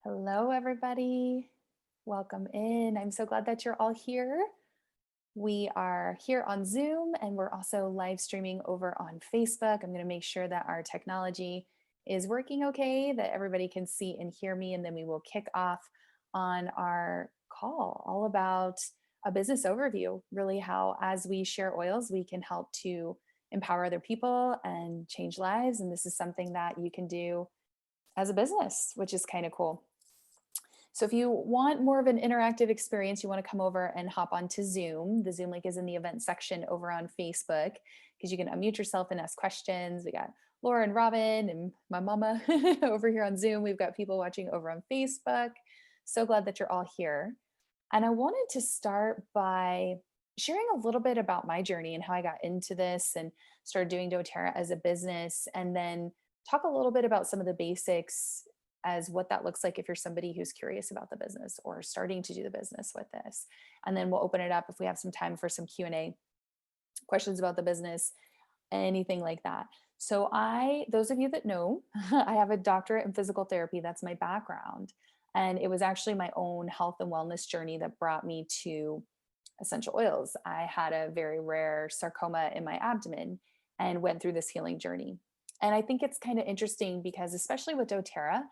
Hello, everybody. Welcome in. I'm so glad that you're all here. We are here on Zoom and we're also live streaming over on Facebook. I'm going to make sure that our technology is working okay, that everybody can see and hear me, and then we will kick off on our call all about a business overview, really how as we share oils, we can help to empower other people and change lives. And this is something that you can do as a business, which is kind of cool. So if you want more of an interactive experience, you want to come over and hop onto Zoom. The Zoom link is in the event section over on Facebook because you can unmute yourself and ask questions. We got Laura and Robin and my mama over here on Zoom. We've got people watching over on Facebook. So glad that you're all here. And I wanted to start by sharing a little bit about my journey and how I got into this and started doing doTERRA as a business, and then talk a little bit about some of the basics as what that looks like if you're somebody who's curious about the business or starting to do the business with this. And then we'll open it up if we have some time for some Q&A, questions about the business, anything like that. So those of you that know, I have a doctorate in physical therapy. That's my background. And it was actually my own health and wellness journey that brought me to essential oils. I had a very rare sarcoma in my abdomen and went through this healing journey. And I think it's kind of interesting because, especially with doTERRA,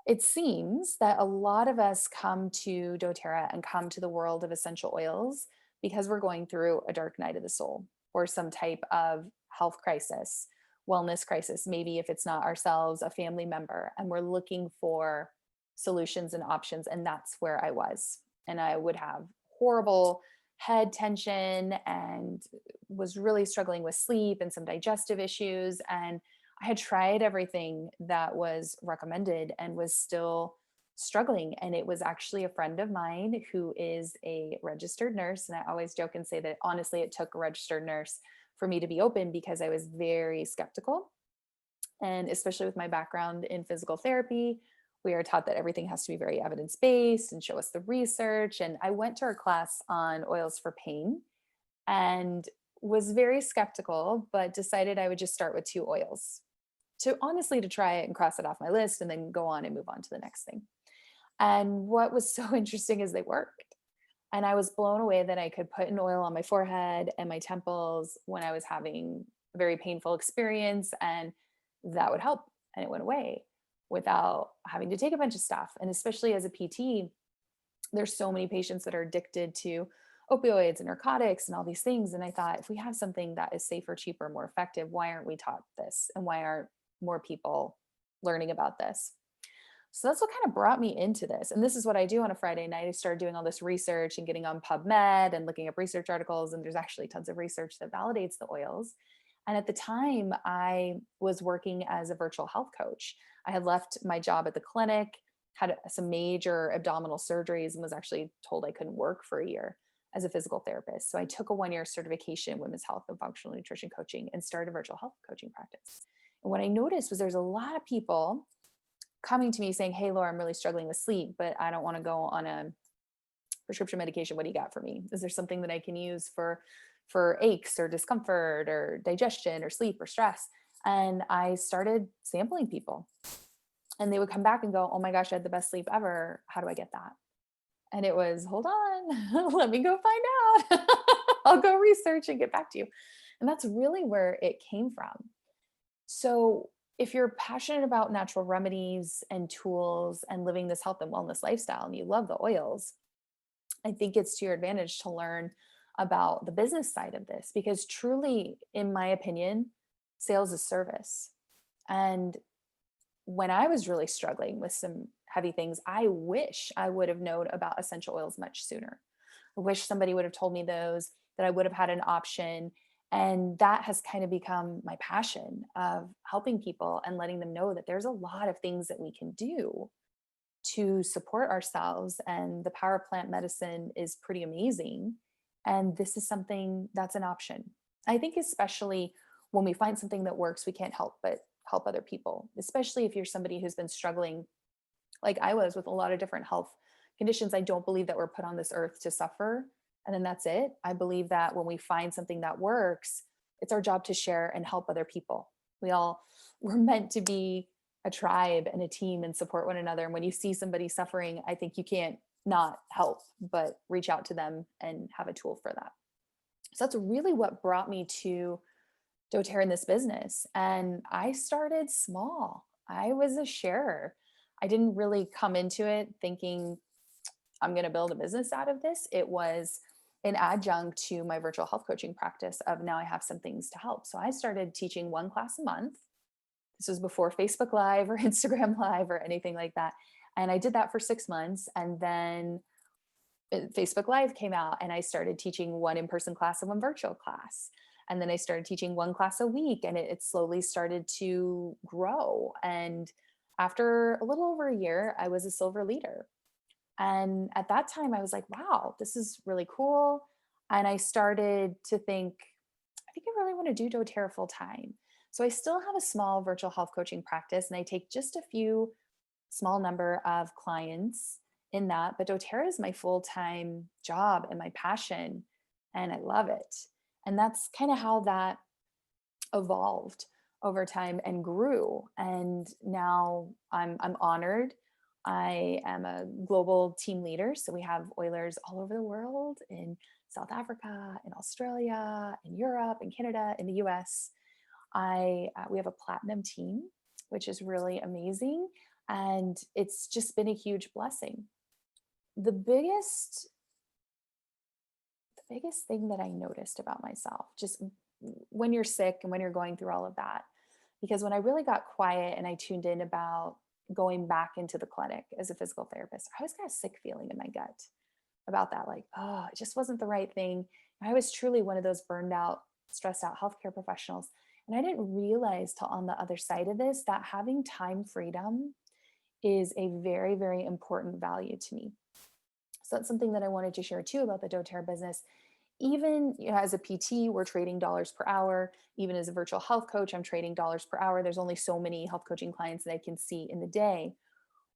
it seems that a lot of us come to doTERRA and come to the world of essential oils because we're going through a dark night of the soul or some type of health crisis, wellness crisis. Maybe if it's not ourselves, a family member, and we're looking for solutions and options. And that's where I was. And I would have horrible head tension and was really struggling with sleep and some digestive issues. And I had tried everything that was recommended and was still struggling. And it was actually a friend of mine who is a registered nurse. And I always joke and say that honestly, it took a registered nurse for me to be open because I was very skeptical. And especially with my background in physical therapy, we are taught that everything has to be very evidence based and show us the research. And I went to her class on oils for pain and was very skeptical, but decided I would just start with 2 oils to honestly to try it and cross it off my list and then go on and move on to the next thing. And what was so interesting is they worked. And I was blown away that I could put an oil on my forehead and my temples when I was having a very painful experience, and that would help. And it went away without having to take a bunch of stuff. And especially as a PT, there's so many patients that are addicted to opioids and narcotics and all these things. And I thought, if we have something that is safer, cheaper, more effective, why aren't we taught this? And why aren't more people learning about this? So that's what kind of brought me into this. And this is what I do on a Friday night. I started doing all this research and getting on PubMed and looking up research articles. And there's actually tons of research that validates the oils. And at the time, I was working as a virtual health coach. I had left my job at the clinic, had some major abdominal surgeries, and was actually told I couldn't work for a year as a physical therapist. So I took a 1-year certification in women's health and functional nutrition coaching and started a virtual health coaching practice. And what I noticed was there's a lot of people coming to me saying, "Hey, Laura, I'm really struggling with sleep, but I don't want to go on a prescription medication. What do you got for me? Is there something that I can use for aches or discomfort or digestion or sleep or stress?" And I started sampling people, and they would come back and go, "Oh my gosh, I had the best sleep ever. How do I get that?" And it was, "Hold on, let me go find out. I'll go research and get back to you." And that's really where it came from. So if you're passionate about natural remedies and tools and living this health and wellness lifestyle and you love the oils, I think it's to your advantage to learn about the business side of this, because truly, in my opinion, sales is service. And when I was really struggling with some heavy things, I wish I would have known about essential oils much sooner. I wish somebody would have told me those, that I would have had an option. And that has kind of become my passion of helping people and letting them know that there's a lot of things that we can do to support ourselves. And the power of plant medicine is pretty amazing. And this is something that's an option. I think, especially when we find something that works, we can't help but help other people, especially if you're somebody who's been struggling like I was with a lot of different health conditions. I don't believe that we're put on this earth to suffer and then that's it. I believe that when we find something that works, it's our job to share and help other people. We're meant to be a tribe and a team and support one another. And when you see somebody suffering, I think you can't not help but reach out to them and have a tool for that. So that's really what brought me to doTERRA in this business. And I started small. I was a sharer. I didn't really come into it thinking I'm going to build a business out of this. It was an adjunct to my virtual health coaching practice of now I have some things to help. So I started teaching one class a month. This was before Facebook Live or Instagram Live or anything like that. And I did that for 6 months. And then Facebook Live came out and I started teaching one in-person class and one virtual class. And then I started teaching one class a week and it slowly started to grow. And after a little over a year, I was a silver leader. And at that time, I was like, wow, this is really cool. And I started to think, I think I really want to do doTERRA full time. So I still have a small virtual health coaching practice and I take just a few small number of clients in that, but doTERRA is my full-time job and my passion, and I love it. And that's kind of how that evolved over time and grew. And now I'm honored. I am a global team leader. So we have Oilers all over the world in South Africa, in Australia, in Europe, in Canada, in the US. We have a platinum team, which is really amazing. And it's just been a huge blessing. The biggest thing that I noticed about myself, just when you're sick and when you're going through all of that, because when I really got quiet and I tuned in about going back into the clinic as a physical therapist, I always got a sick feeling in my gut about that. Like, oh, it just wasn't the right thing. I was truly one of those burned out, stressed out healthcare professionals. And I didn't realize till on the other side of this that having time freedom is a very, very important value to me. So that's something that I wanted to share too about the doTERRA business. Even as a PT, we're trading dollars per hour. Even as a virtual health coach, I'm trading dollars per hour. There's only so many health coaching clients that I can see in the day.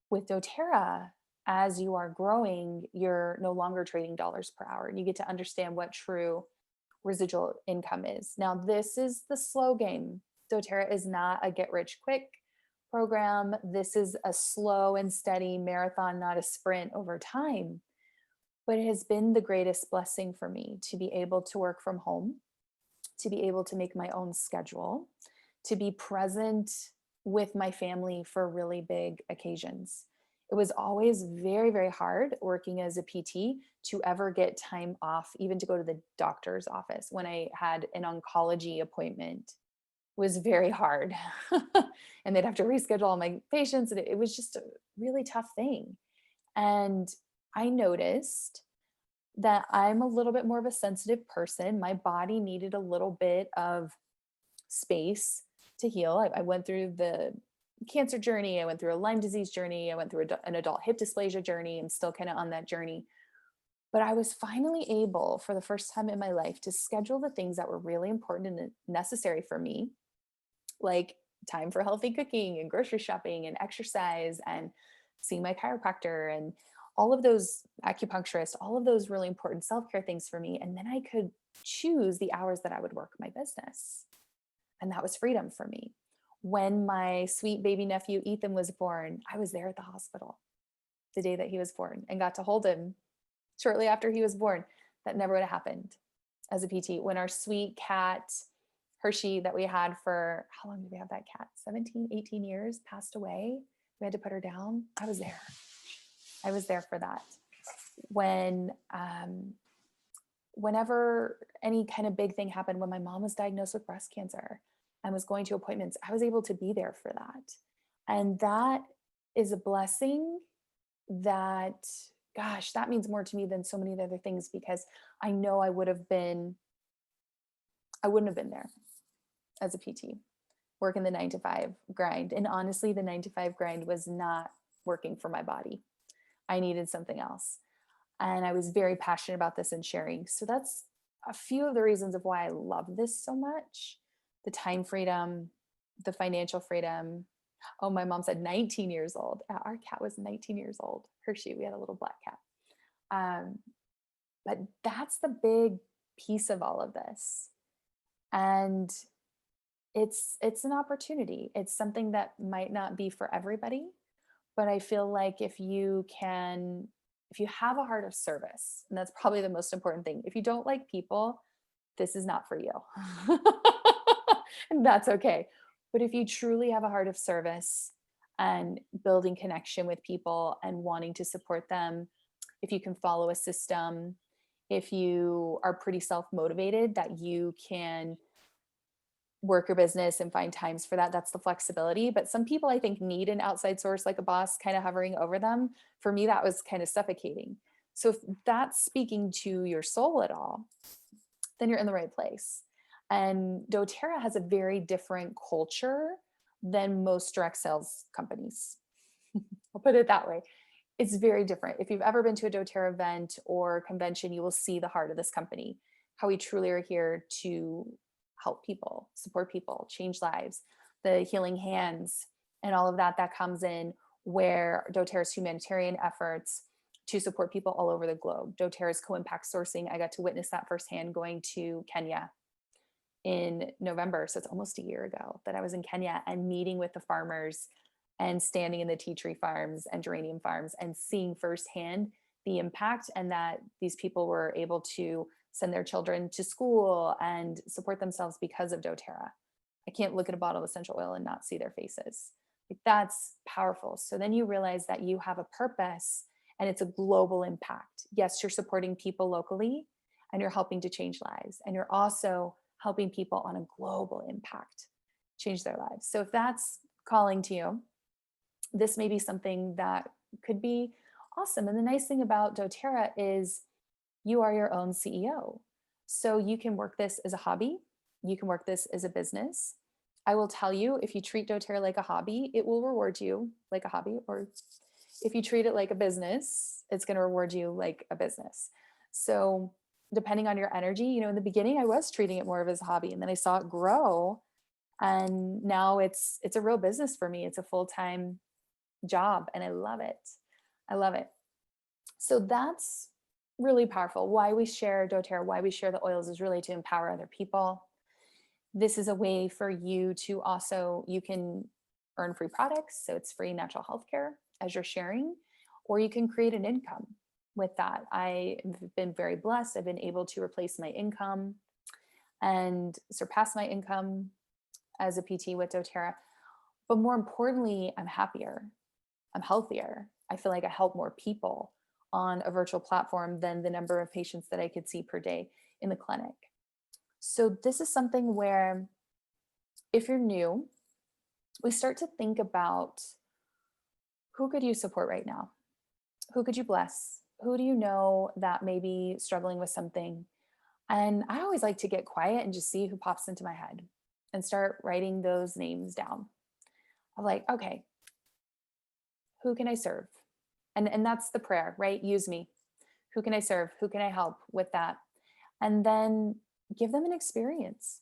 With doTERRA, as you are growing, you're no longer trading dollars per hour. And you get to understand what true residual income is. Now, this is the slow game. doTERRA is not a get rich quick program. This is a slow and steady marathon, not a sprint over time. But it has been the greatest blessing for me to be able to work from home, to be able to make my own schedule, to be present with my family for really big occasions. It was always very, very hard working as a PT to ever get time off, even to go to the doctor's office when I had an oncology appointment was very hard. And they'd have to reschedule all my patients. And it was just a really tough thing. And I noticed that I'm a little bit more of a sensitive person. My body needed a little bit of space to heal. I went through the cancer journey. I went through a Lyme disease journey. I went through an adult hip dysplasia journey. I'm still kind of on that journey. But I was finally able, for the first time in my life, to schedule the things that were really important and necessary for me, like time for healthy cooking and grocery shopping and exercise and seeing my chiropractor and all of those acupuncturists, all of those really important self-care things for me. And then I could choose the hours that I would work my business. And that was freedom for me. When my sweet baby nephew Ethan was born, I was there at the hospital the day that he was born and got to hold him shortly after he was born. That never would have happened as a PT. When our sweet cat Hershey that we had for, how long did we have that cat? 17, 18 years, passed away. We had to put her down. I was there. I was there for that. Whenever any kind of big thing happened, when my mom was diagnosed with breast cancer and was going to appointments, I was able to be there for that. And that is a blessing that, gosh, that means more to me than so many of the other things, because I know I wouldn't have been there as a PT, working the 9 to 5 grind. And honestly, the 9 to 5 grind was not working for my body. I needed something else. And I was very passionate about this and sharing. So that's a few of the reasons of why I love this so much. The time freedom, the financial freedom. Oh, my mom said 19 years old. Our cat was 19 years old. Hershey, we had a little black cat. But that's the big piece of all of this. And it's an opportunity. It's something that might not be for everybody, but I feel like if you have a heart of service, and that's probably the most important thing. If you don't like people, this is not for you. And that's okay. But if you truly have a heart of service and building connection with people and wanting to support them, if you can follow a system, if you are pretty self motivated that you can work your business and find times for that, that's the flexibility. But some people I think need an outside source like a boss kind of hovering over them. For me, that was kind of suffocating. So if that's speaking to your soul at all, then you're in the right place. And doTERRA has a very different culture than most direct sales companies. I'll put it that way. It's very different. If you've ever been to a doTERRA event or convention, you will see the heart of this company, how we truly are here to help people, support people, change lives, the healing hands, and all of that comes in where doTERRA's humanitarian efforts to support people all over the globe. doTERRA's co-impact sourcing, I got to witness that firsthand going to Kenya in November. So it's almost a year ago that I was in Kenya and meeting with the farmers and standing in the tea tree farms and geranium farms and seeing firsthand the impact, and that these people were able to send their children to school and support themselves because of doTERRA. I can't look at a bottle of essential oil and not see their faces. Like, that's powerful. So then you realize that you have a purpose and it's a global impact. Yes, you're supporting people locally and you're helping to change lives. And you're also helping people on a global impact change their lives. So if that's calling to you, this may be something that could be awesome. And the nice thing about doTERRA is you are your own CEO. So you can work this as a hobby, you can work this as a business. I will tell you, if you treat doTERRA like a hobby, it will reward you like a hobby. Or if you treat it like a business, it's going to reward you like a business. So depending on your energy, in the beginning I was treating it more of as a hobby, and then I saw it grow, and now it's a real business for me. It's a full-time job and I love it. I love it. So that's really powerful. Why we share doTERRA, why we share the oils, is really to empower other people. This is a way for you to also, you can earn free products. So it's free natural health care as you're sharing, or you can create an income with that. I've been very blessed. I've been able to replace my income and surpass my income as a PT with doTERRA. But more importantly, I'm happier. I'm healthier. I feel like I help more people on a virtual platform than the number of patients that I could see per day in the clinic. So this is something where, if you're new, we start to think about, who could you support right now? Who could you bless? Who do you know that may be struggling with something? And I always like to get quiet and just see who pops into my head and start writing those names down. I'm like, okay, who can I serve? And that's the prayer, right? Use me. Who can I serve? Who can I help with that? And then give them an experience.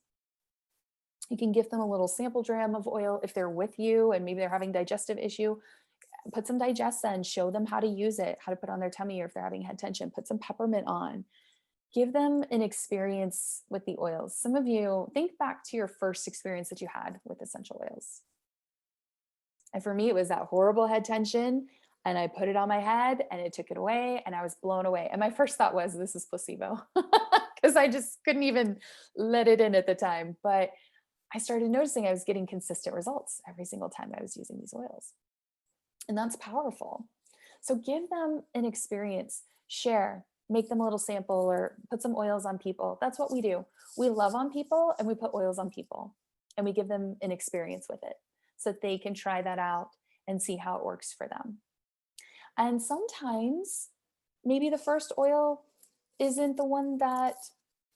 You can give them a little sample dram of oil if they're with you and maybe they're having digestive issue. Put some Digesta and show them how to use it, how to put on their tummy, or if they're having head tension, put some peppermint on. Give them an experience with the oils. Some of you, think back to your first experience that you had with essential oils. And for me, it was that horrible head tension. And I put it on my head and it took it away and I was blown away. And my first thought was, this is placebo, because I just couldn't even let it in at the time. But I started noticing I was getting consistent results every single time I was using these oils. And that's powerful. So give them an experience, share, make them a little sample, or put some oils on people. That's what we do. We love on people and we put oils on people and we give them an experience with it so that they can try that out and see how it works for them. And sometimes maybe the first oil isn't the one that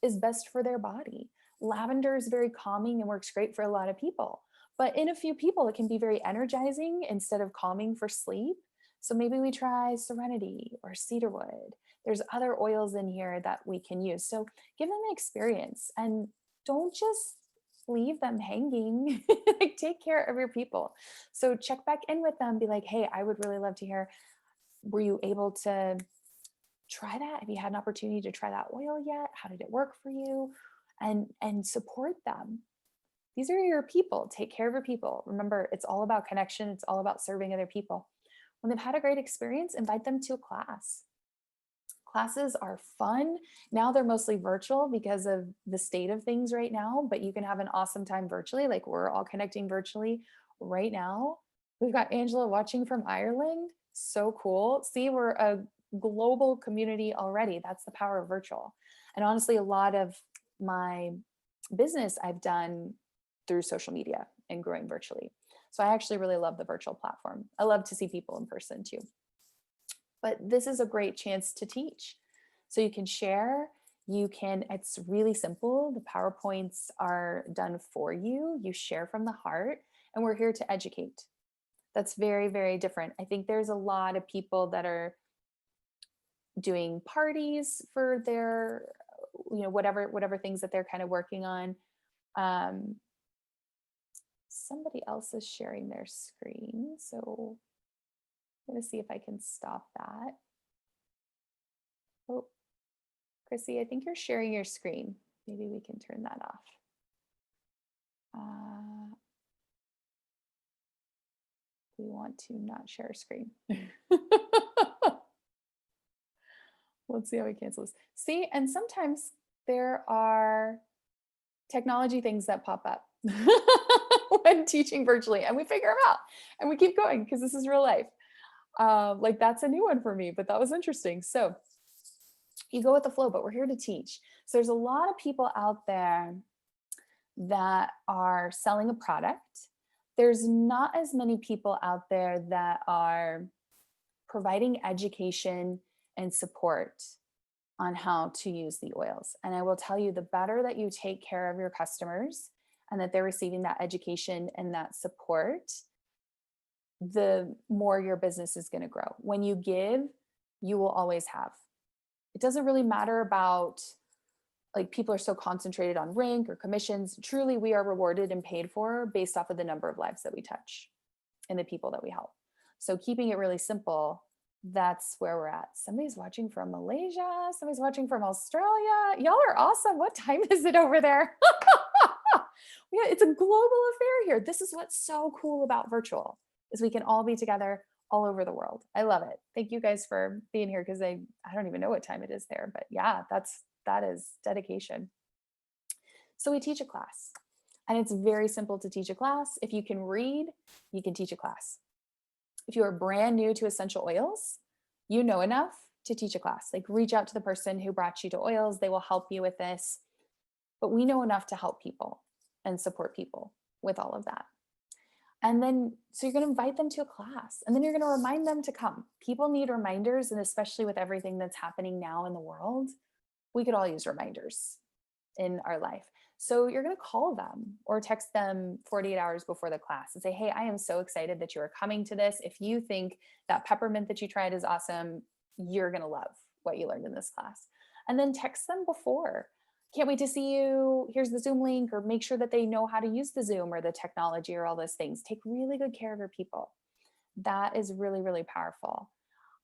is best for their body. Lavender is very calming and works great for a lot of people. But in a few people, it can be very energizing instead of calming for sleep. So maybe we try Serenity or cedarwood. There's other oils in here that we can use. So give them an experience and don't just leave them hanging. Like, take care of your people. So check back in with them. Be like, hey, I would really love to hear, were you able to try that? Have you had an opportunity to try that oil yet? How did it work for you? And support them. These are your people. Take care of your people. Remember, it's all about connection. It's all about serving other people. When they've had a great experience, invite them to a class. Classes are fun. Now they're mostly virtual because of the state of things right now, but you can have an awesome time virtually. Like we're all connecting virtually right now. We've got Angela watching from Ireland. So cool. See, we're a global community already. That's the power of virtual. And honestly, a lot of my business I've done through social media and growing virtually. So I actually really love the virtual platform. I love to see people in person too. But this is a great chance to teach. So you can share, it's really simple. The PowerPoints are done for you. You share from the heart, and we're here to educate. That's very, very different. I think there's a lot of people that are doing parties for their, whatever things that they're kind of working on. Somebody else is sharing their screen. So I'm going to see if I can stop that. Oh, Chrissy, I think you're sharing your screen. Maybe we can turn that off. We want to not share our screen. Let's see how we cancel this. See, and sometimes there are technology things that pop up when teaching virtually, and we figure them out and we keep going because this is real life. Like that's a new one for me, but that was interesting. So you go with the flow, but we're here to teach. So there's a lot of people out there that are selling a product. There's not as many people out there that are providing education and support on how to use the oils. And I will tell you, the better that you take care of your customers and that they're receiving that education and that support, the more your business is going to grow. When you give, you will always have. It doesn't really matter about, like, people are so concentrated on rank or commissions. Truly, we are rewarded and paid for based off of the number of lives that we touch and the people that we help. So keeping it really simple, that's where we're at. Somebody's watching from Malaysia. Somebody's watching from Australia. Y'all are awesome. What time is it over there? Yeah, it's a global affair here. This is what's so cool about virtual, is we can all be together all over the world. I love it. Thank you guys for being here, because I don't even know what time it is there, but yeah, that is dedication. So we teach a class, and it's very simple to teach a class. If you can read, you can teach a class. If you are brand new to essential oils, you know enough to teach a class. Like, reach out to the person who brought you to oils. They will help you with this. But we know enough to help people and support people with all of that. And then, so you're going to invite them to a class, and then you're going to remind them to come. People need reminders. And especially with everything that's happening now in the world, we could all use reminders in our life. So you're going to call them or text them 48 hours before the class and say, hey, I am so excited that you are coming to this. If you think that peppermint that you tried is awesome, you're going to love what you learned in this class. And then text them before. Can't wait to see you. Here's the Zoom link, or make sure that they know how to use the Zoom or the technology or all those things. Take really good care of your people. That is really, really powerful.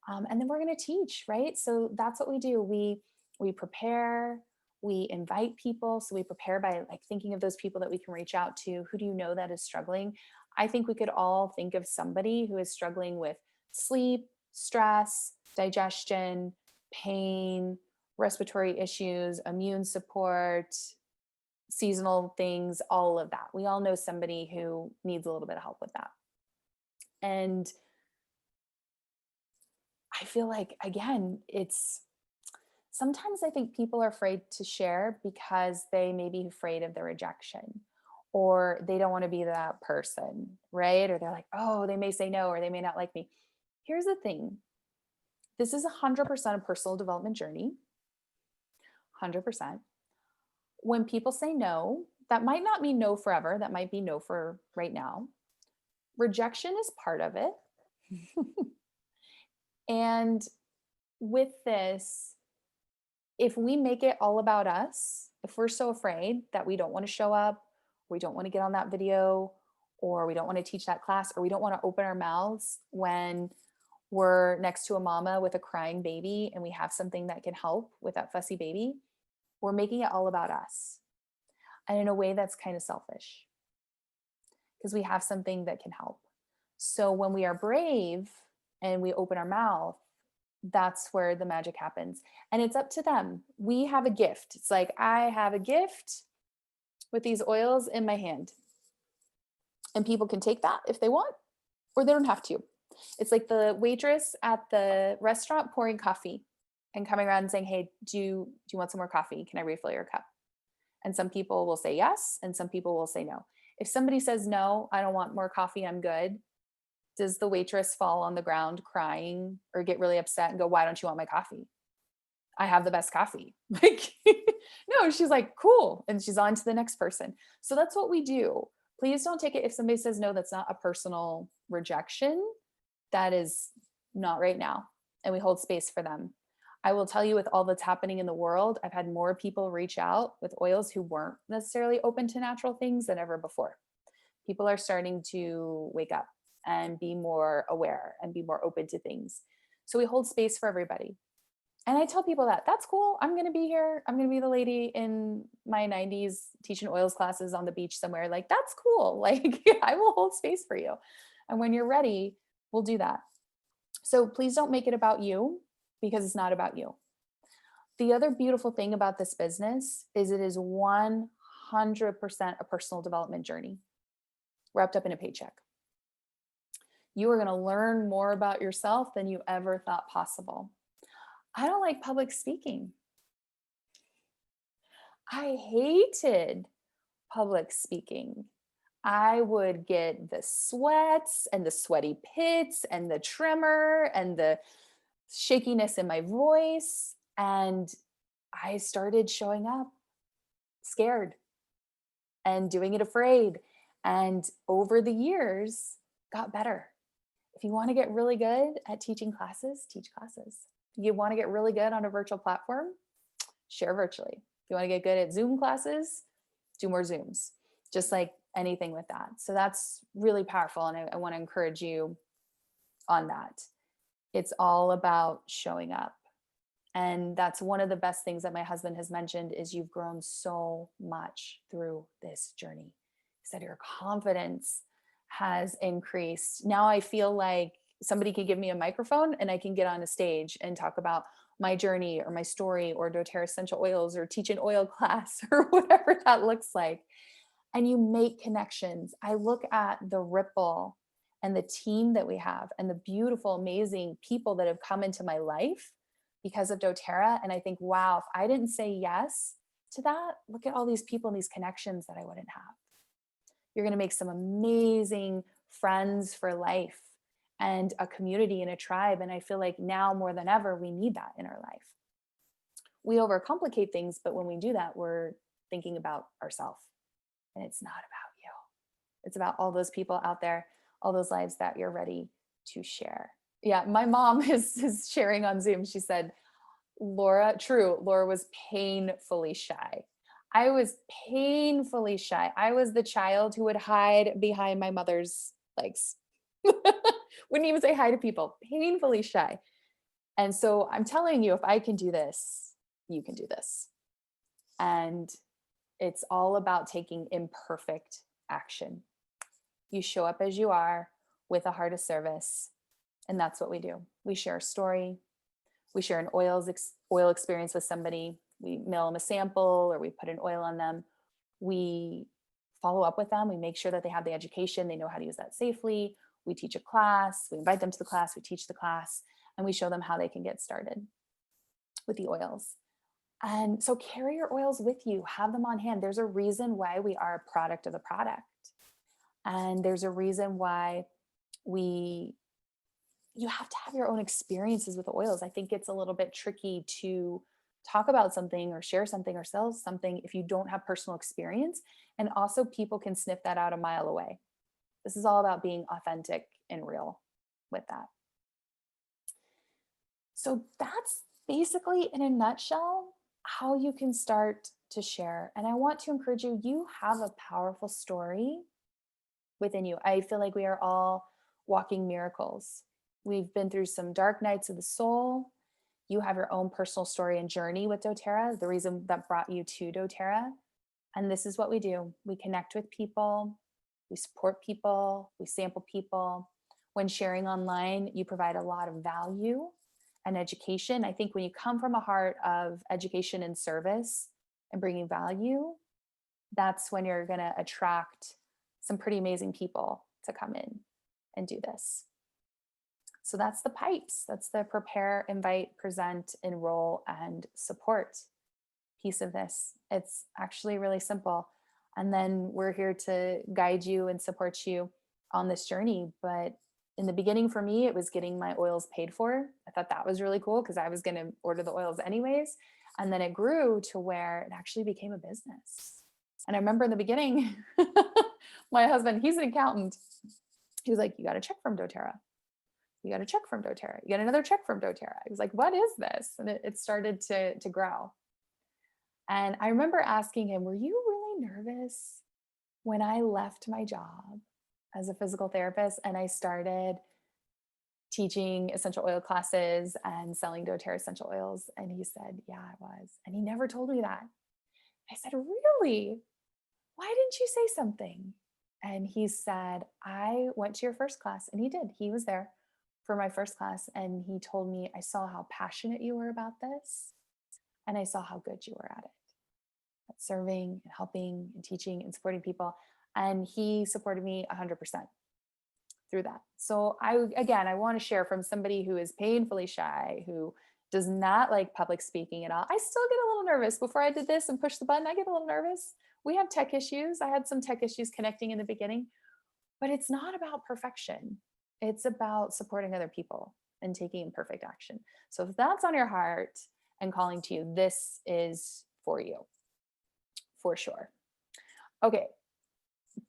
And then we're going to teach, right? So that's what we do. We prepare, we invite people. So we prepare by, like, thinking of those people that we can reach out to. Who do you know that is struggling? I think we could all think of somebody who is struggling with sleep, stress, digestion, pain, respiratory issues, immune support, seasonal things, all of that. We all know somebody who needs a little bit of help with that. And I feel like, again, sometimes I think people are afraid to share because they may be afraid of the rejection, or they don't want to be that person, right? Or they're like, oh, they may say no, or they may not like me. Here's the thing. This is 100% a personal development journey. 100%. When people say no, that might not mean no forever. That might be no for right now. Rejection is part of it. And with this, if we make it all about us, if we're so afraid that we don't want to show up, we don't want to get on that video, or we don't want to teach that class, or we don't want to open our mouths when we're next to a mama with a crying baby and we have something that can help with that fussy baby, we're making it all about us. And in a way, that's kind of selfish. because we have something that can help. So when we are brave and we open our mouth, that's where the magic happens. And it's up to them. We have a gift. It's like, I have a gift with these oils in my hand. And people can take that if they want, or they don't have to. It's like the waitress at the restaurant pouring coffee and coming around and saying, hey, do you want some more coffee? Can I refill your cup? And some people will say yes, and some people will say no. If somebody says, no, I don't want more coffee, I'm good, does the waitress fall on the ground crying or get really upset and go, why don't you want my coffee? I have the best coffee. Like, no, she's like, cool. And she's on to the next person. So that's what we do. Please don't take it if somebody says no, that's not a personal rejection. That is not right now. And we hold space for them. I will tell you, with all that's happening in the world, I've had more people reach out with oils who weren't necessarily open to natural things than ever before. People are starting to wake up and be more aware and be more open to things. So we hold space for everybody. And I tell people that that's cool. I'm going to be here. I'm going to be the lady in my 90s teaching oils classes on the beach somewhere. Like, that's cool. Like, I will hold space for you. And when you're ready, we'll do that. So please don't make it about you, because it's not about you. The other beautiful thing about this business is it is 100% a personal development journey wrapped up in a paycheck. You are going to learn more about yourself than you ever thought possible. I don't like public speaking. I hated public speaking. I would get the sweats and the sweaty pits and the tremor and the shakiness in my voice. And I started showing up scared and doing it afraid. And over the years, got better. If you want to get really good at teaching classes, teach classes. You want to get really good on a virtual platform, share virtually. If you want to get good at Zoom classes, do more Zooms, just like anything with that. So that's really powerful. And I want to encourage you on that. It's all about showing up. And that's one of the best things that my husband has mentioned is you've grown so much through this journey. He said your confidence has increased. Now I feel like somebody can give me a microphone and I can get on a stage and talk about my journey or my story or doTERRA essential oils or teach an oil class or whatever that looks like. And you make connections. I look at the ripple and the team that we have and the beautiful, amazing people that have come into my life because of doTERRA. And I think, wow, if I didn't say yes to that, look at all these people and these connections that I wouldn't have. You're going to make some amazing friends for life and a community and a tribe. And I feel like now more than ever, we need that in our life. We overcomplicate things, but when we do that, we're thinking about ourselves. And it's not about you. It's about all those people out there, all those lives that you're ready to share. Yeah, my mom is sharing on Zoom. She said, Laura was painfully shy. I was painfully shy. I was the child who would hide behind my mother's legs. Wouldn't even say hi to people, painfully shy. And so I'm telling you, if I can do this, you can do this. And it's all about taking imperfect action. You show up as you are with a heart of service. And that's what we do. We share a story. We share an oil experience with somebody. We mail them a sample or we put an oil on them. We follow up with them. We make sure that they have the education. They know how to use that safely. We teach a class. We invite them to the class. We teach the class. And we show them how they can get started with the oils. And so carry your oils with you. Have them on hand. There's a reason why we are a product of the product. And there's a reason why you have to have your own experiences with oils. I think it's a little bit tricky to talk about something or share something or sell something if you don't have personal experience. And also people can sniff that out a mile away. This is all about being authentic and real with that. So that's basically in a nutshell how you can start to share. And I want to encourage you, you have a powerful story within you. I feel like we are all walking miracles. We've been through some dark nights of the soul. You have your own personal story and journey with doTERRA, the reason that brought you to doTERRA. And this is what we do. We connect with people. We support people, we sample people. When sharing online, you provide a lot of value and education. I think when you come from a heart of education and service and bringing value, that's when you're going to attract some pretty amazing people to come in and do this. So that's the pipes. That's the prepare, invite, present, enroll, and support piece of this. It's actually really simple. And then we're here to guide you and support you on this journey. But in the beginning, for me, it was getting my oils paid for. I thought that was really cool because I was going to order the oils anyways. And then it grew to where it actually became a business. And I remember in the beginning, my husband, he's an accountant. He was like, you got a check from doTERRA. You got a check from doTERRA. You got another check from doTERRA. I was like, what is this? And it started to grow. And I remember asking him, were you really nervous when I left my job as a physical therapist and I started teaching essential oil classes and selling doTERRA essential oils? And he said, yeah, I was. And he never told me that. I said, really? Why didn't you say something? And he said, I went to your first class. And he did. He was there for my first class. And he told me, I saw how passionate you were about this. And I saw how good you were at it, at serving and helping and teaching and supporting people. And he supported me 100% through that. So I want to share from somebody who is painfully shy, who does not like public speaking at all. I still get a little nervous before I did this and push the button. I get a little nervous. We have tech issues. I had some tech issues connecting in the beginning, but it's not about perfection. It's about supporting other people and taking imperfect action. So if that's on your heart and calling to you, this is for you, for sure. Okay,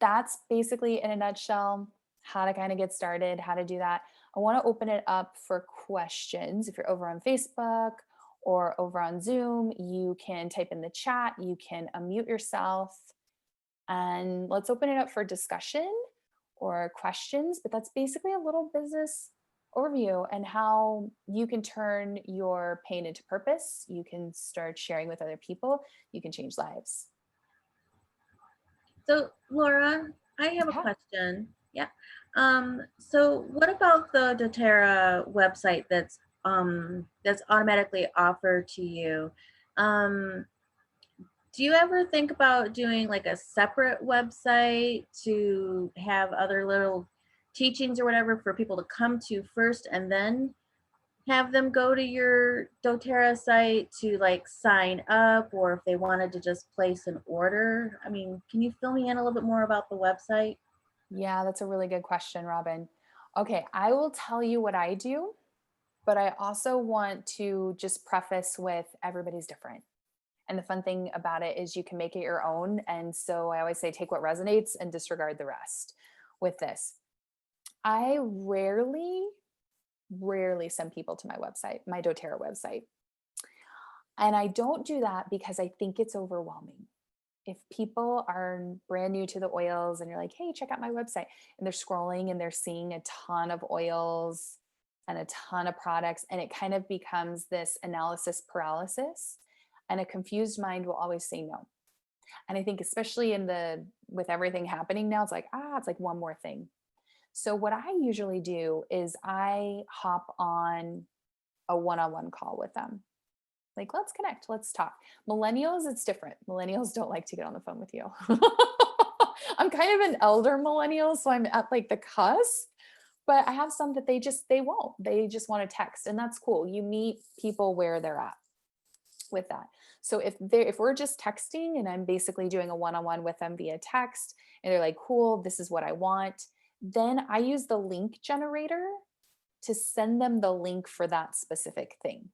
that's basically in a nutshell how to kind of get started, how to do that. I want to open it up for questions. If you're over on Facebook or over on Zoom, you can type in the chat, you can unmute yourself, and let's open it up for discussion or questions. But that's basically a little business overview and how you can turn your pain into purpose. You can start sharing with other people. You can change lives. So Laura, I have a question. Yeah. So what about the doTERRA website that's automatically offered to you? Do you ever think about doing like a separate website to have other little teachings or whatever for people to come to first and then have them go to your doTERRA site to like sign up, or if they wanted to just place an order? I mean, can you fill me in a little bit more about the website? Yeah, that's a really good question, Robin. Okay, I will tell you what I do, but I also want to just preface with everybody's different. And the fun thing about it is you can make it your own. And so I always say, take what resonates and disregard the rest with this. I rarely send people to my website, my doTERRA website. And I don't do that because I think it's overwhelming. If people are brand new to the oils and you're like, hey, check out my website, and they're scrolling and they're seeing a ton of oils and a ton of products, and it kind of becomes this analysis paralysis, and a confused mind will always say no. And I think especially with everything happening now, it's like one more thing. So what I usually do is I hop on a one-on-one call with them. Like, let's connect, let's talk. Millennials, it's different. Millennials don't like to get on the phone with you. I'm kind of an elder millennial, so I'm at like the cusp, but I have some that they won't. They just want to text, and that's cool. You meet people where they're at with that. So if we're just texting and I'm basically doing a one-on-one with them via text and they're like, cool, this is what I want, then I use the link generator to send them the link for that specific thing.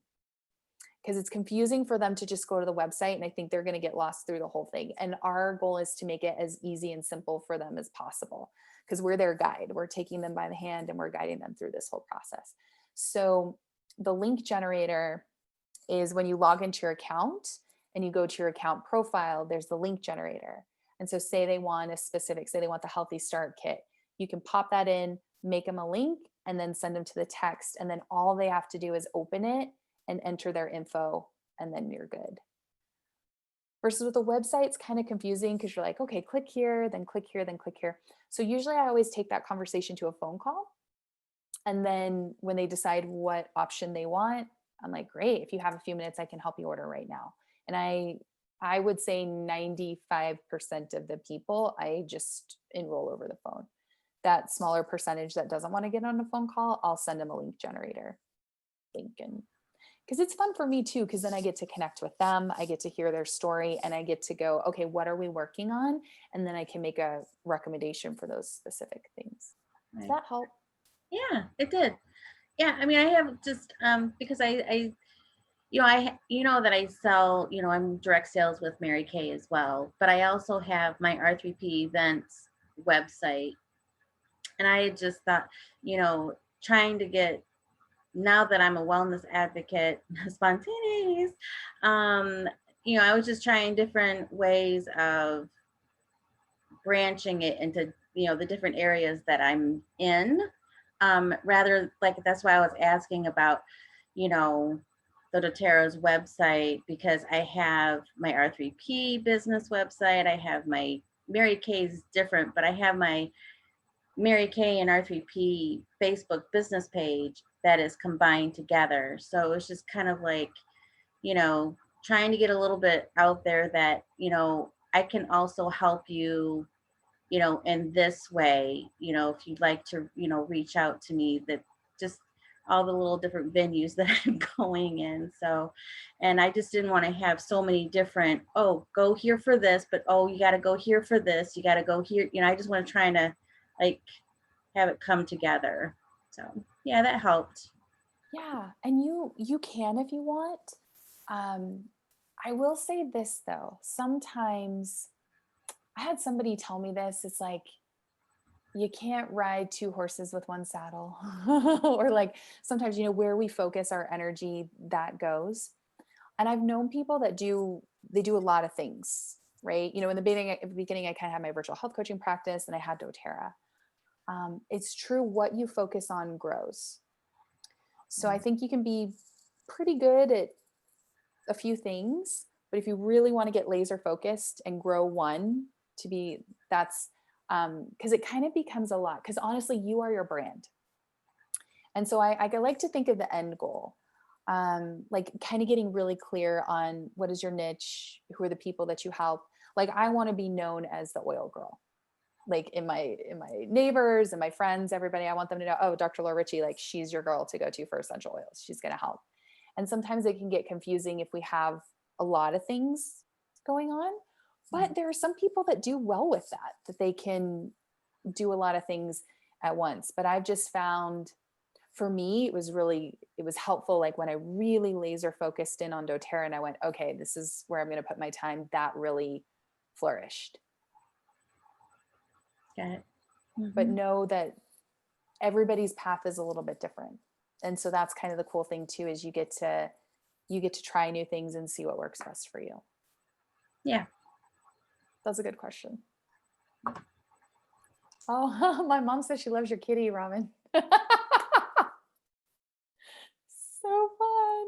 Because it's confusing for them to just go to the website, and I think they're going to get lost through the whole thing. And our goal is to make it as easy and simple for them as possible, because we're their guide. We're taking them by the hand and we're guiding them through this whole process. So the link generator is when you log into your account and you go to your account profile, there's the link generator. And so say they want the Healthy Start Kit, you can pop that in, make them a link, and then send them to the text. And then all they have to do is open it and enter their info, and then you're good. Versus with a website, it's kind of confusing because you're like, okay, click here, then click here, then click here. So usually I always take that conversation to a phone call. And then when they decide what option they want, I'm like, great, if you have a few minutes, I can help you order right now. And I would say 95% of the people I just enroll over the phone. That smaller percentage that doesn't want to get on a phone call, I'll send them a link generator link, and because it's fun for me too, because then I get to connect with them, I get to hear their story, and I get to go, okay, what are we working on? And then I can make a recommendation for those specific things. Does Right. that help? Yeah, it did. Yeah, I mean, I have just because you know that I sell, I'm direct sales with Mary Kay as well, but I also have my R3P events website. And I just thought, trying to get, now that I'm a wellness advocate, spontaneous, um, I was just trying different ways of branching it into, the different areas that I'm in. Rather, like, that's why I was asking about, you know, the doTERRA's website, because I have my R3P business website, I have my Mary Kay's different, but I have my Mary Kay and R3P Facebook business page that is combined together. So it's just kind of like, you know, trying to get a little bit out there that, I can also help you, in this way, if you'd like to, reach out to me, that just all the little different venues that I'm going in. So, and I just didn't want to have so many different, oh, go here for this, but oh, you got to go here for this. You got to go here. I just want to try to like have it come together. So yeah, that helped. Yeah, and you can if you want. Um, I will say this though, sometimes I had somebody tell me this. It's like you can't ride two horses with one saddle, or like sometimes where we focus our energy, that goes. And I've known people that they do a lot of things, right? In the beginning, I kind of had my virtual health coaching practice, and I had doTERRA. It's true, what you focus on grows. So I think you can be pretty good at a few things, but if you really want to get laser focused and grow one to be, that's because it kind of becomes a lot, because honestly, you are your brand. And so I like to think of the end goal, like kind of getting really clear on what is your niche, who are the people that you help. Like I want to be known as the oil girl, like in my neighbors and my friends, everybody. I want them to know, oh, Dr. Laura Ricci, like she's your girl to go to for essential oils. She's going to help. And sometimes it can get confusing if we have a lot of things going on. But there are some people that do well with that they can do a lot of things at once. But I've just found, for me, it was helpful. Like when I really laser focused in on doTERRA and I went, okay, this is where I'm going to put my time, that really flourished. Got it. But Mm-hmm. know that everybody's path is a little bit different. And so that's kind of the cool thing too, is you get to try new things and see what works best for you. Yeah. That's a good question. Oh, my mom says she loves your kitty, Ramen. So fun.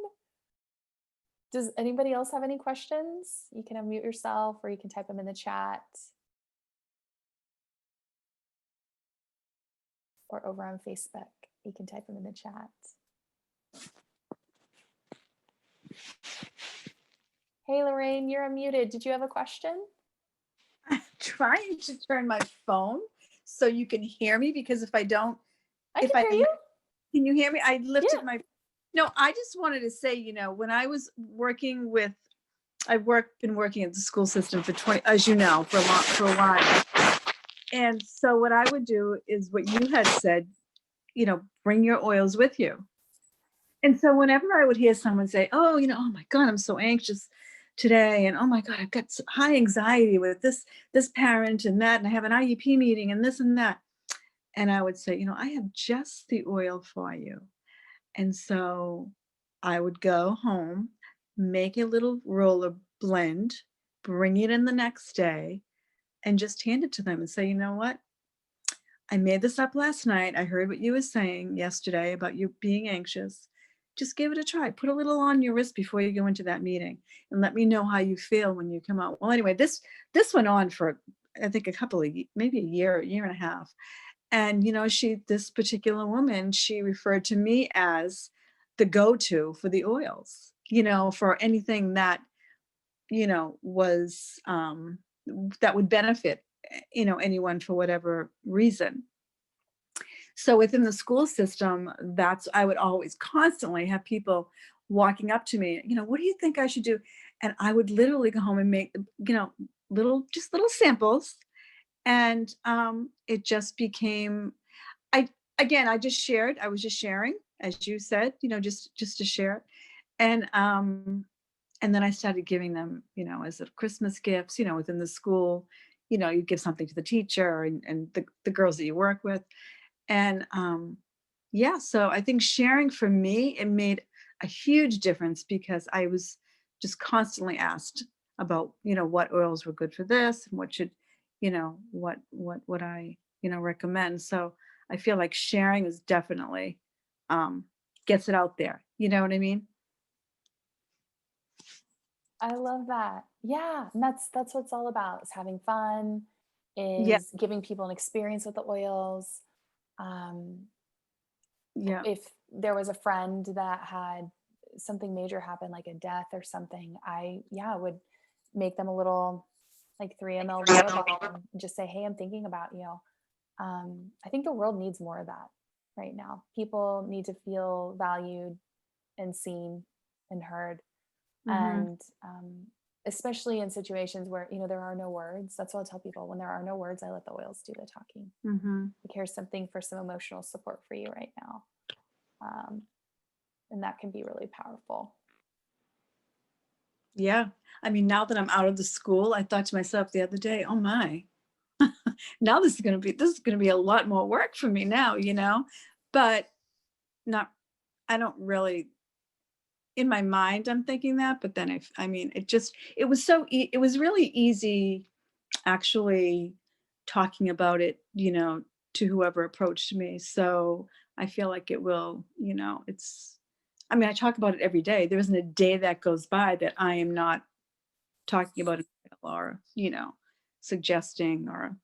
Does anybody else have any questions? You can unmute yourself or you can type them in the chat. Or over on Facebook, you can type them in the chat. Hey, Lorraine, you're unmuted. Did you have a question? I'm trying to turn my phone so you can hear me, because if I don't, I can hear you. can you hear me? I lifted Yeah. my, no, I just wanted to say, when I was working with, been working at the school system for 20, as you know, for a while. And so what I would do is what you had said, bring your oils with you. And so whenever I would hear someone say, oh, oh my God, I'm so anxious today. And oh my God, I've got high anxiety with this parent and that, and I have an IEP meeting and this and that. And I would say, I have just the oil for you. And so I would go home, make a little roller blend, bring it in the next day, and just hand it to them and say, you know what? I made this up last night. I heard what you were saying yesterday about you being anxious. just give it a try. Put a little on your wrist before you go into that meeting and let me know how you feel when you come out. Well, anyway, this went on for, I think, a couple of, maybe a year and a half. And, this particular woman, she referred to me as the go-to for the oils, for anything that, was, that would benefit, anyone for whatever reason. So within the school system, I would always constantly have people walking up to me, what do you think I should do? And I would literally go home and make, little samples. And it just became, I was just sharing, as you said, just to share. And then I started giving them, as a Christmas gifts, within the school, you give something to the teacher and the girls that you work with. And yeah, so I think sharing for me, it made a huge difference because I was just constantly asked about, what oils were good for this and what should, what would I, recommend. So I feel like sharing is definitely gets it out there. You know what I mean? I love that. Yeah, and that's what it's all about, is having fun, Yeah. is giving people an experience with the oils. Um, Yeah. if there was a friend that had something major happen, like a death or something, I would make them a little like 3 ml vial bottle and just say, hey, I'm thinking about you. I think the world needs more of that right now. People need to feel valued and seen and heard. Hmm. And especially in situations where, there are no words. That's what I tell people. When there are no words, I let the oils do the talking. Hmm. Like, here's something for some emotional support for you right now. And that can be really powerful. Yeah. I mean, now that I'm out of the school, I thought to myself the other day, oh my, now this is going to be a lot more work for me now, but not, I don't really, in my mind, I'm thinking that, but then I mean, it was it was really easy actually talking about it, to whoever approached me. So I feel like it will, I mean, I talk about it every day. There isn't a day that goes by that I am not talking about it or, suggesting or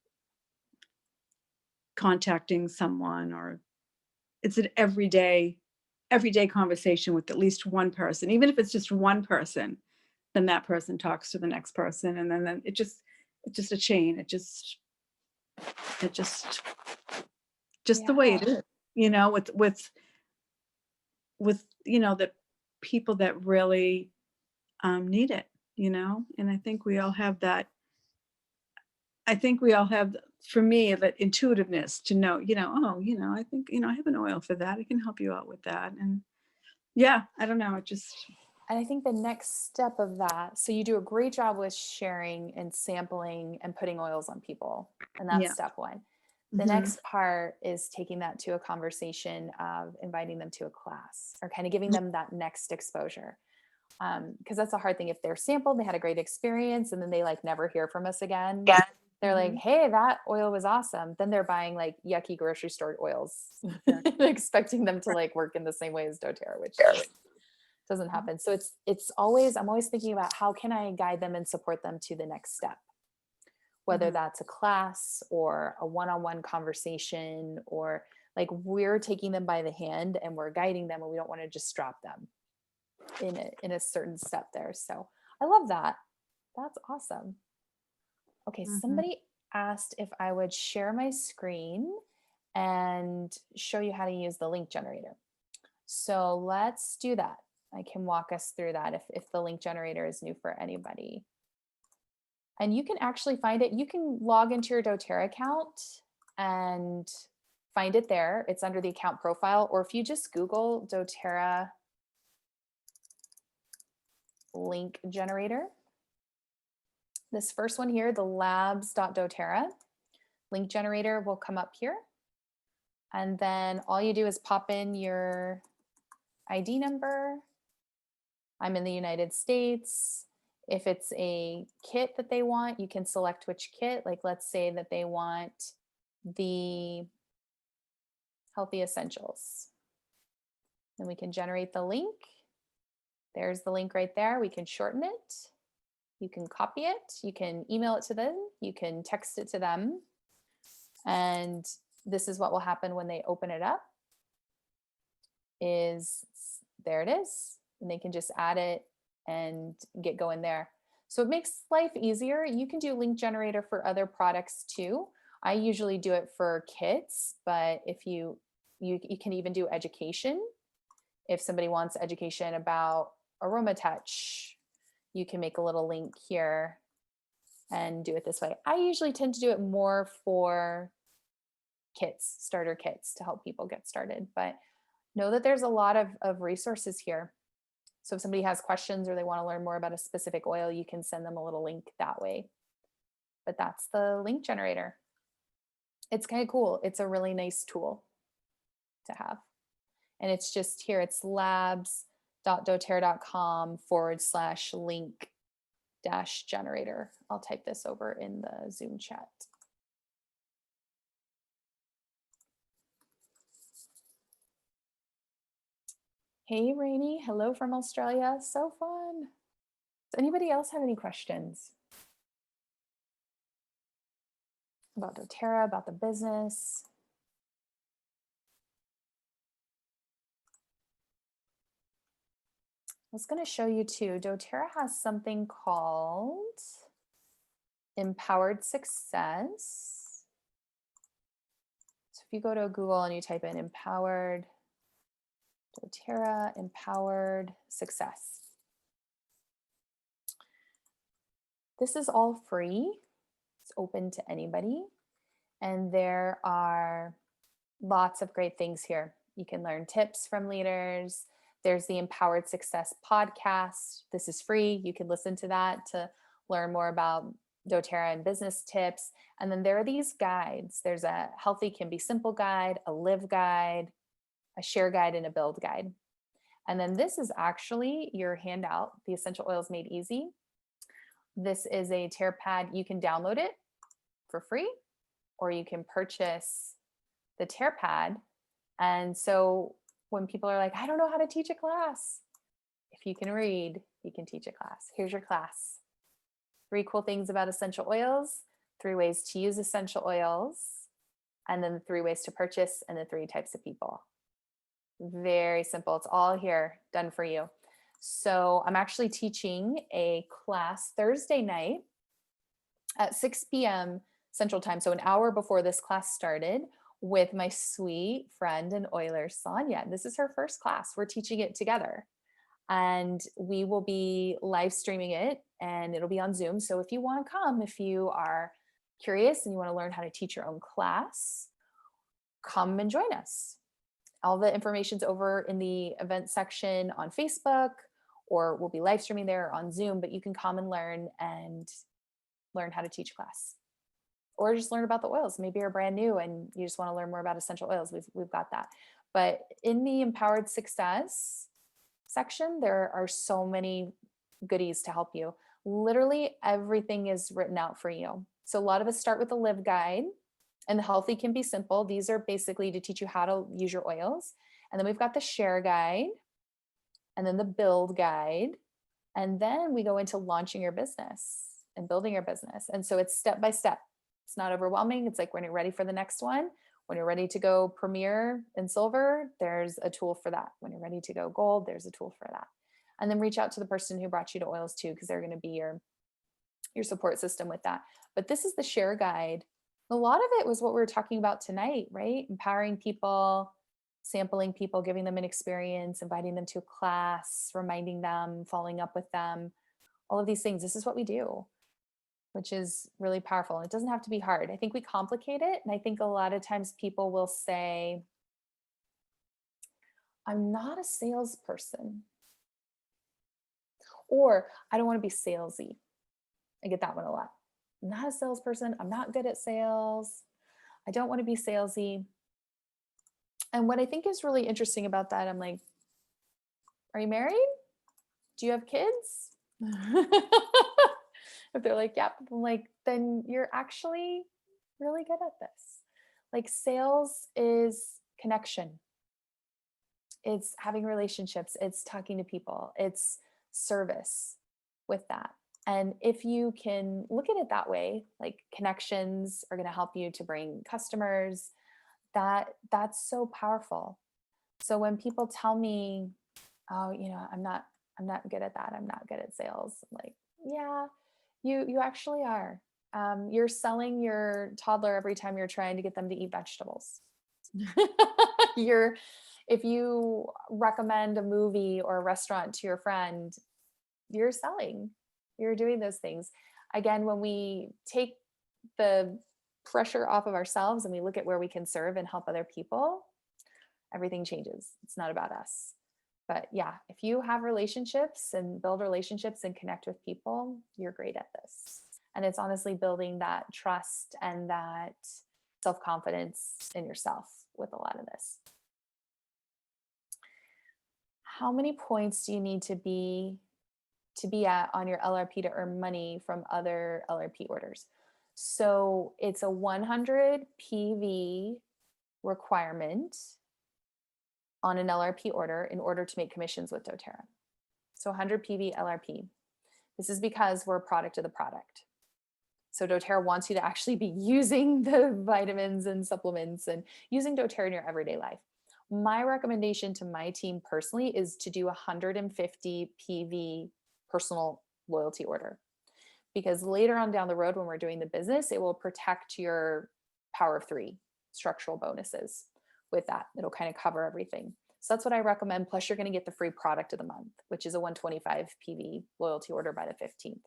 contacting someone, or it's an everyday conversation with at least one person. Even if it's just one person, then that person talks to the next person. And then it's just a chain. It just the way it Yeah. is, with, the people that really need it, and I think we all have that. I think we all have, for me, that intuitiveness to know, oh, I think, I have an oil for that. I can help you out with that. And yeah, I don't know. It just, And I think the next step of that, so you do a great job with sharing and sampling and putting oils on people. And that's yeah. step one. The Hmm. next part is taking that to a conversation of inviting them to a class, or kind of giving them that next exposure. Because that's a hard thing. If they're sampled, they had a great experience, and then they like never hear from us again. Yeah. They're like, Hmm. hey, that oil was awesome. Then they're buying like yucky grocery store oils, Yeah. expecting them to like work in the same way as doTERRA, which just doesn't happen. So I'm always thinking about how can I guide them and support them to the next step, whether Mhm. that's a class or a one-on-one conversation, or like we're taking them by the hand and we're guiding them, and we don't want to just drop them in a certain step there. So I love that. That's awesome. Okay, Mhm. somebody asked if I would share my screen and show you how to use the link generator. So let's do that. I can walk us through that if the link generator is new for anybody. And you can actually find it. You can log into your doTERRA account and find it there. It's under the account profile, or if you just Google doTERRA link generator, this first one here, the labs.doTERRA link generator, will come up here. And then all you do is pop in your ID number. I'm in the United States. If it's a kit that they want, you can select which kit. Like, let's say that they want the Healthy Essentials. Then we can generate the link. There's the link right there. We can shorten it. You can copy it. You can email it to them. You can text it to them. And this is what will happen when they open it up. Is there it is. And they can just add it and get going there. So it makes life easier. You can do link generator for other products too. I usually do it for kits, but if you can even do education. If somebody wants education about aroma touch, you can make a little link here and do it this way. I usually tend to do it more for kits, starter kits, to help people get started, but know that there's a lot of resources here. So if somebody has questions or they want to learn more about a specific oil, you can send them a little link that way. But that's the link generator. It's kind of cool. It's a really nice tool to have. And it's just here, it's labs.doterra.com/link-generator. I'll type this over in the Zoom chat. Hey, Rainey, hello from Australia. So fun. Does anybody else have any questions about doTERRA, about the business? I was going to show you too. doTERRA has something called Empowered Success. So if you go to Google and you type in Empowered doTERRA Empowered Success. This is all free. It's open to anybody. And there are lots of great things here. You can learn tips from leaders. There's the Empowered Success podcast. This is free. You can listen to that to learn more about doTERRA and business tips. And then there are these guides. There's a Healthy Can Be Simple guide, a Live guide, a Share guide, and a Build guide. And then this is actually your handout, the Essential Oils Made Easy. This is a tear pad. You can download it for free, or you can purchase the tear pad. And so when people are like, I don't know how to teach a class, if you can read, you can teach a class. Here's your class. 3 cool things about essential oils, 3 ways to use essential oils, and then the 3 ways to purchase, and the 3 types of people. Very simple. It's all here done for you. So I'm actually teaching a class Thursday night at 6 p.m. Central Time. So an hour before this class started, with my sweet friend and oiler, Sonia. This is her first class. We're teaching it together. And we will be live streaming it, and it'll be on Zoom. So if you want to come, if you are curious and you want to learn how to teach your own class, come and join us. All the information's over in the event section on Facebook, or we'll be live streaming there on Zoom, but you can come and learn how to teach a class. Or just learn about the oils. Maybe you're brand new and you just want to learn more about essential oils. We've got that. But in the Empowered Success section, there are so many goodies to help you. Literally everything is written out for you. So a lot of us start with the Live guide, and the Healthy Can Be Simple. These are basically to teach you how to use your oils. And then we've got the Share guide, and then the Build guide. And then we go into launching your business and building your business. And so it's step by step. It's not overwhelming. It's like when you're ready for the next one, when you're ready to go Premier and Silver, there's a tool for that. When you're ready to go Gold, there's a tool for that. And then reach out to the person who brought you to oils too, because they're going to be your support system with that. But this is the Share guide. A lot of it was what we were talking about tonight, right? Empowering people, sampling people, giving them an experience, inviting them to a class, reminding them, following up with them, all of these things. This is what we do, which is really powerful. And it doesn't have to be hard. I think we complicate it. And I think a lot of times people will say, I'm not a salesperson, or I don't want to be salesy. I get that one a lot. I'm not a salesperson. I'm not good at sales. I don't want to be salesy. And what I think is really interesting about that, I'm like, are you married? Do you have kids? If they're like, yep, I'm like, then you're actually really good at this. Like, sales is connection. It's having relationships, it's talking to people, it's service with that. And if you can look at it that way, like connections are going to help you to bring customers, that's so powerful. So when people tell me, oh, I'm not good at that, I'm not good at sales, I'm like, yeah, you actually are. You're selling your toddler every time you're trying to get them to eat vegetables. you're If you recommend a movie or a restaurant to your friend, you're selling, you're doing those things. Again, when we take the pressure off of ourselves and we look at where we can serve and help other people, everything changes. It's not about us. But yeah, if you have relationships and build relationships and connect with people, you're great at this. And it's honestly building that trust and that self-confidence in yourself with a lot of this. How many points do you need to be at on your LRP to earn money from other LRP orders? So it's a 100 PV requirement on an LRP order in order to make commissions with doTERRA. So 100 PV LRP. This is because we're a product of the product. So doTERRA wants you to actually be using the vitamins and supplements and using doTERRA in your everyday life. My recommendation to my team personally is to do 150 PV personal loyalty order, because later on down the road when we're doing the business, it will protect your power of 3 structural bonuses. With that, it'll kind of cover everything. So that's what I recommend. Plus you're going to get the free product of the month, which is a 125 PV loyalty order by the 15th.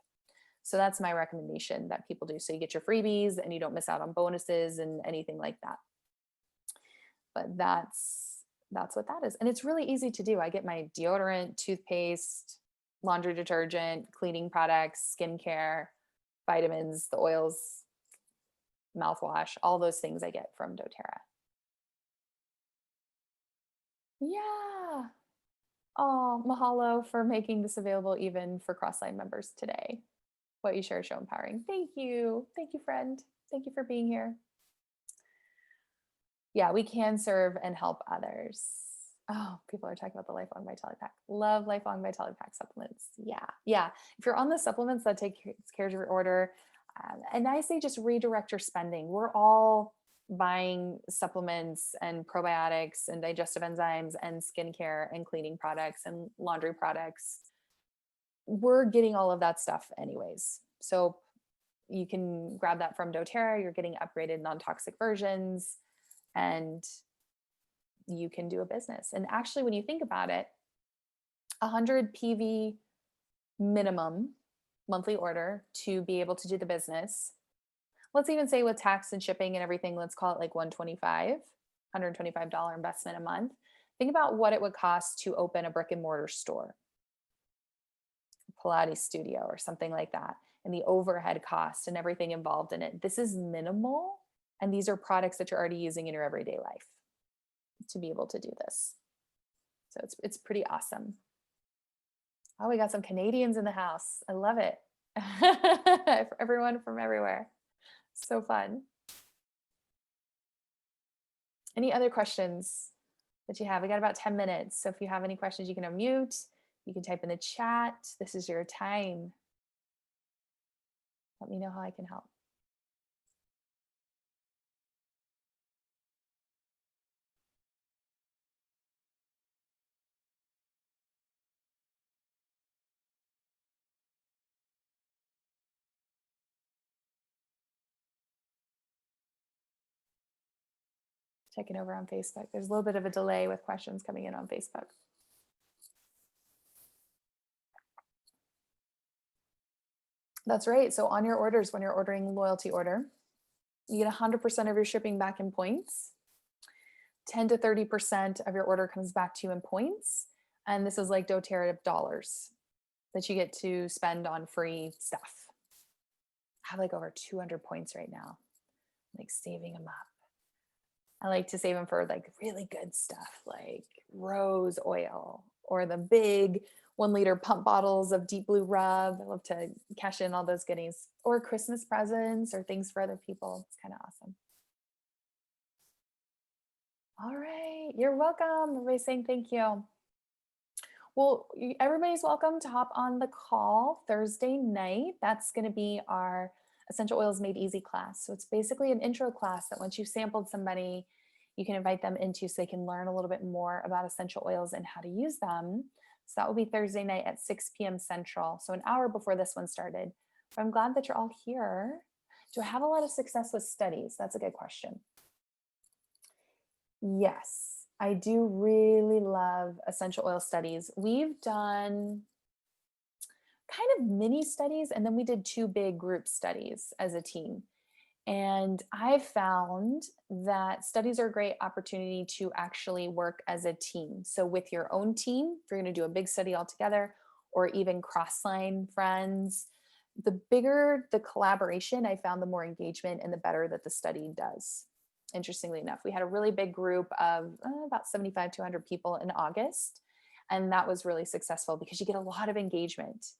So that's my recommendation that people do. So you get your freebies and you don't miss out on bonuses and anything like that. But that's what that is. And it's really easy to do. I get my deodorant, toothpaste, laundry detergent, cleaning products, skincare, vitamins, the oils, mouthwash, all those things I get from doTERRA. Yeah. Oh, mahalo for making this available even for Crossline members today. What you share is so empowering. Thank you. Thank you, friend. Thank you for being here. Yeah, we can serve and help others. Oh, people are talking about the Lifelong Vitality Pack. Love Lifelong Vitality Pack supplements. Yeah. If you're on the supplements that take care of your order, and I say just redirect your spending. We're all buying supplements and probiotics and digestive enzymes and skincare and cleaning products and laundry products. We're getting all of that stuff anyways. So you can grab that from doTERRA. You're getting upgraded non-toxic versions and you can do a business. And actually, when you think about it, 100 PV minimum monthly order to be able to do the business. Let's even say with tax and shipping and everything, let's call it like $125 investment a month. Think about what it would cost to open a brick and mortar store, Pilates studio or something like that, and the overhead cost and everything involved in it. This is minimal. And these are products that you're already using in your everyday life to be able to do this. So it's pretty awesome. Oh, we got some Canadians in the house. I love it. Everyone from everywhere. So fun. Any other questions that you have? We got about 10 minutes. So if you have any questions, you can unmute. You can type in the chat. This is your time. Let me know how I can help. Checking over on Facebook. There's a little bit of a delay with questions coming in on Facebook. That's right. So on your orders, when you're ordering loyalty order, you get 100% of your shipping back in points. 10 to 30% of your order comes back to you in points. And this is like doTERRA dollars that you get to spend on free stuff. I have like over 200 points right now, like saving them up. I like to save them for like really good stuff like rose oil or the big 1 liter pump bottles of deep blue rub. I love to cash in all those goodies, or Christmas presents or things for other people. It's kind of awesome. All right, you're welcome. Everybody's saying thank you. Well, everybody's welcome to hop on the call Thursday night. That's going to be our Essential Oils Made Easy class. So it's basically an intro class that once you've sampled somebody, you can invite them into so they can learn a little bit more about essential oils and how to use them. So that will be Thursday night at 6 p.m. Central. So an hour before this one started. But I'm glad that you're all here. Do I have a lot of success with studies? That's a good question. Yes, I do really love essential oil studies. We've done kind of mini studies, and then we did 2 big group studies as a team. And I've found that studies are a great opportunity to actually work as a team. So with your own team, if you're going to do a big study all together, or even cross-line friends, the bigger the collaboration, I found the more engagement and the better that the study does. Interestingly enough, we had a really big group of about 75 to 100 people in August. And that was really successful because you get a lot of engagement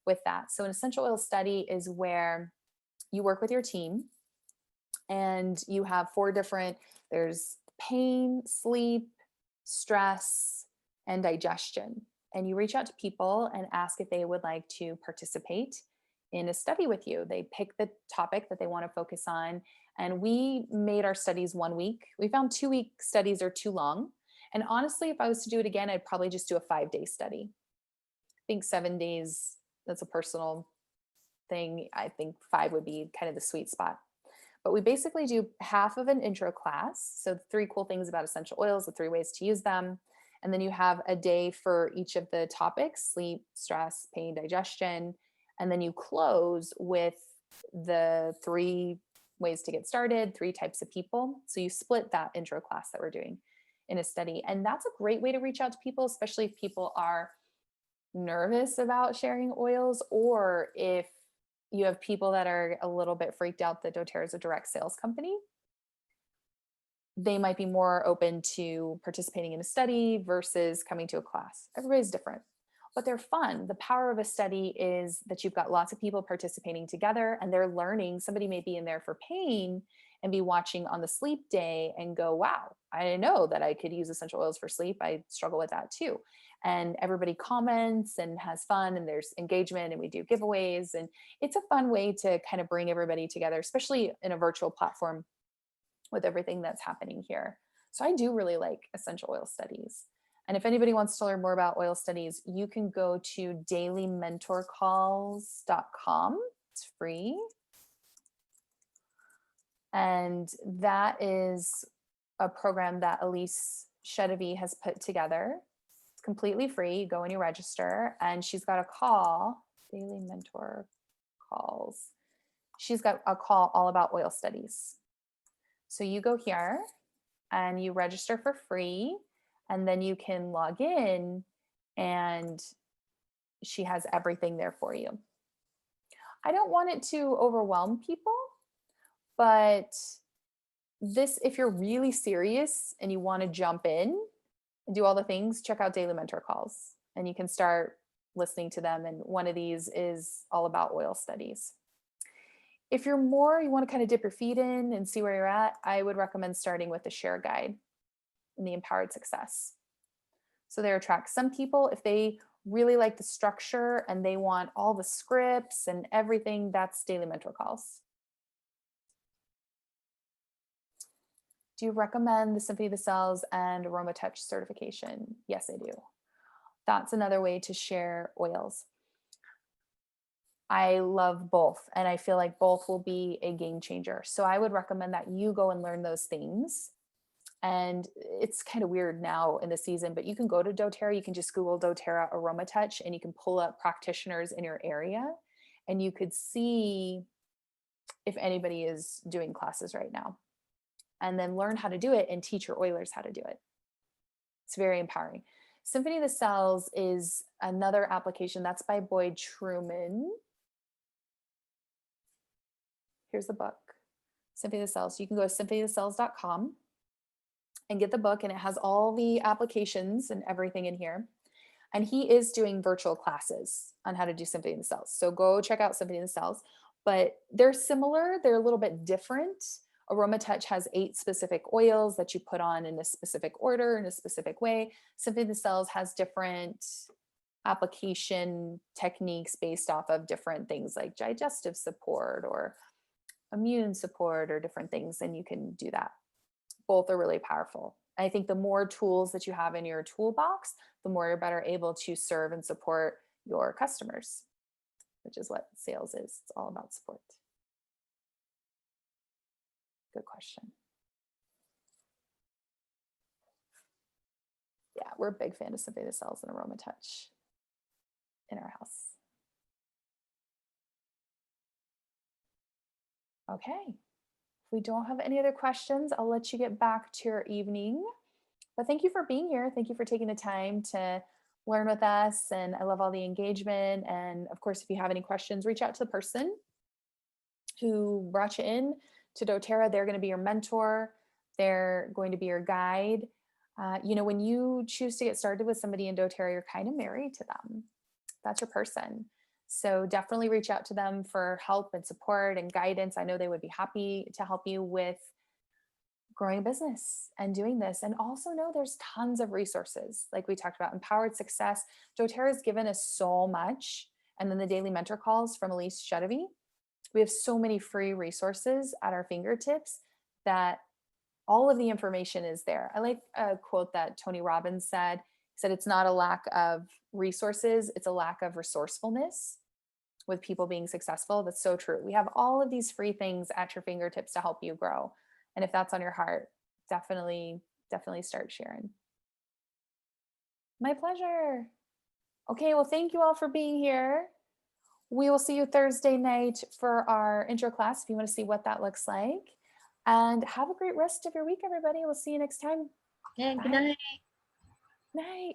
with that. So an essential oil study is where you work with your team and you have 4 different, there's pain, sleep, stress, and digestion. And you reach out to people and ask if they would like to participate in a study with you. They pick the topic that they want to focus on. And we made our studies 1 week. We found 2-week studies are too long. And honestly, if I was to do it again, I'd probably just do a 5-day study. I think 7 days, that's a personal thing. I think 5 would be kind of the sweet spot. But we basically do half of an intro class. So 3 cool things about essential oils, the 3 ways to use them. And then you have a day for each of the topics: sleep, stress, pain, digestion. And then you close with the 3 ways to get started, 3 types of people. So you split that intro class that we're doing in a study. And that's a great way to reach out to people, especially if people are nervous about sharing oils, or if you have people that are a little bit freaked out that doTERRA is a direct sales company. They might be more open to participating in a study versus coming to a class. Everybody's different, but they're fun. The power of a study is that you've got lots of people participating together and they're learning. Somebody may be in there for pain and be watching on the sleep day and go, wow, I didn't know that I could use essential oils for sleep. I struggle with that too. And everybody comments and has fun, and there's engagement, and we do giveaways. And it's a fun way to kind of bring everybody together, especially in a virtual platform with everything that's happening here. So I do really like essential oil studies. And if anybody wants to learn more about oil studies, you can go to dailymentorcalls.com. It's free. And that is a program that Elise Chedevy has put together. It's completely free. You go and you register, and she's got a call, Daily Mentor Calls. She's got a call all about oil studies. So you go here and you register for free, and then you can log in and she has everything there for you. I don't want it to overwhelm people, but this, if you're really serious and you want to jump in and do all the things, check out Daily Mentor Calls and you can start listening to them. And one of these is all about oil studies. If you're more, you want to kind of dip your feet in and see where you're at, I would recommend starting with the Share Guide and the Empowered Success. So there are tracks. Some people, if they really like the structure and they want all the scripts and everything, that's Daily Mentor Calls. Do you recommend the Symphony of the Cells and Aroma Touch certification? Yes, I do. That's another way to share oils. I love both, and I feel like both will be a game changer. So I would recommend that you go and learn those things. And it's kind of weird now in the season, but you can go to doTERRA, you can just Google doTERRA Aroma Touch, and you can pull up practitioners in your area, and you could see if anybody is doing classes right now. And then learn how to do it and teach your oilers how to do it. It's very empowering. Symphony of the Cells is another application. That's by Boyd Truman. Here's the book, Symphony of the Cells. You can go to symphonyofthecells.com and get the book, and it has all the applications and everything in here. And he is doing virtual classes on how to do Symphony of the Cells. So go check out Symphony of the Cells. But they're similar. They're a little bit different. Aroma Touch has 8 specific oils that you put on in a specific order, in a specific way. Simply the Cells has different application techniques based off of different things like digestive support or immune support or different things, and you can do that. Both are really powerful. I think the more tools that you have in your toolbox, the more you're better able to serve and support your customers, which is what sales is. It's all about support. Good question. Yeah, we're a big fan of Simply the Cells and Aroma Touch in our house. Okay. If we don't have any other questions, I'll let you get back to your evening. But thank you for being here. Thank you for taking the time to learn with us. And I love all the engagement. And of course, if you have any questions, reach out to the person who brought you in to doTERRA. They're going to be your mentor. They're going to be your guide. You know, when you choose to get started with somebody in doTERRA, you're kind of married to them. That's your person. So definitely reach out to them for help and support and guidance. I know they would be happy to help you with growing a business and doing this. And also know there's tons of resources. Like we talked about, Empowered Success. doTERRA has given us so much. And then the daily mentor calls from Elise Chedevi. We have so many free resources at our fingertips that all of the information is there. I like a quote that Tony Robbins said. He said, it's not a lack of resources, it's a lack of resourcefulness with people being successful. That's so true. We have all of these free things at your fingertips to help you grow. And if that's on your heart, definitely start sharing. My pleasure. Okay, well, thank you all for being here. We will see you Thursday night for our intro class if you want to see what that looks like. And have a great rest of your week, everybody. We'll see you next time. Yeah, good Bye. night. Night.